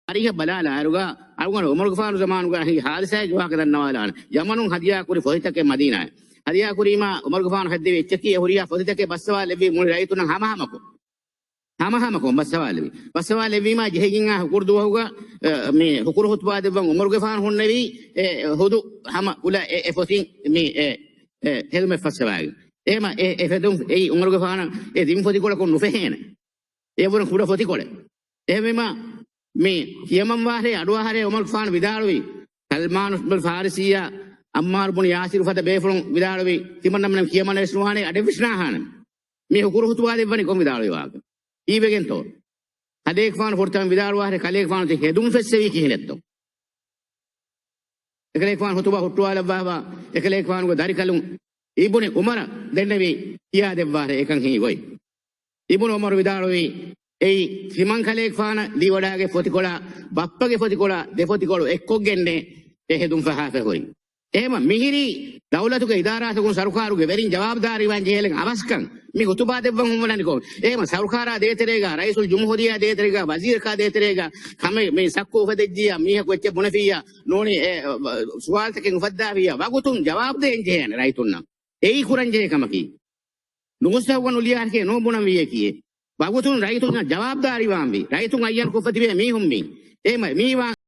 අරිහ බලාලා අරුගා අරුගන Umar ගෆානු zamanuga hi hadisa jwa kadan nawalana yamanun hadiya kuri fohitake madina hadiya kurima umar gafan hadde echki horiya fohitake baswa lebi mul raituna hamako baswa lebi ma jehegin ah kurdu huga me hukur hutba devan umar gafan honnevi hudu hama ula e fotin me helme faswaage ema fedum umar gafan dim foti kola kon nufehena won kuda foti kole ehmema me yamam wahre adwa hare umar gafan vidalwi salman bin farisiya ammar bin yasir fata befulun vidalwi timannam kiyamane suhane ade visnahana me hukur hutba devani kon vidalwi waage ඊවගෙන් තෝ හදේක් ෆාන ෆොර්තම් විදාරුවා හරි කලේක් ෆාන තේ හෙදුම් ෆෙස්සෙවි කිහිනෙත්තෝ එකලේක් ෆාන හොතුබා හොට්ටුවාල බාවා එකලේක් ෆාන ගෝ දරිකලුන් ඊබුනේ උමර දෙන්නවි කියා දෙවවාර එකන් හි ගොයි ඊබුන උමර විදාරුවි එයි හිමන් කලේක් ෆාන දීවඩාගේ ෆොතිකොලා බප්පගේ ෆොතිකොලා දෙෆොතිකොළු එක්කොක් ගෙන්නේ ඒ හෙදුම් ෆහාෆ හොයි එහෙම මිහිරි දවලතුගේ ඉදාරාතුගේ සරුකාරුගේ වෙරින් ජවාබ්දාරි වන් ජෙහෙලෙන් අවස්කම් මේ හොතුබා දෙවන් හොමනනි කො එහෙම සරුකාරා දේතරේගා රයිසුල් ජුම්හුරියා දේතරේගා වසීර් කා දේතරේගා කම මේ සක්කෝ උපදෙජ්ජියා මීහ කොච්ච බොනෆියා නෝනි සුවාල්තකෙන් උපද්දාවියා වගුතුන් ජවාබ් දෙන් ජෙහෙන රයිතුන්නම් එයි කුරන් ජෙකමකි නුගසවන් උලියාර්කේ නෝ බොනම් වියේ කියේ වගුතුන් රයිතුන් ජවාබ්දාරි වාම්බි රයිතුන් අයන් කොපතිවේ මීහුම් මී එහෙම මීවා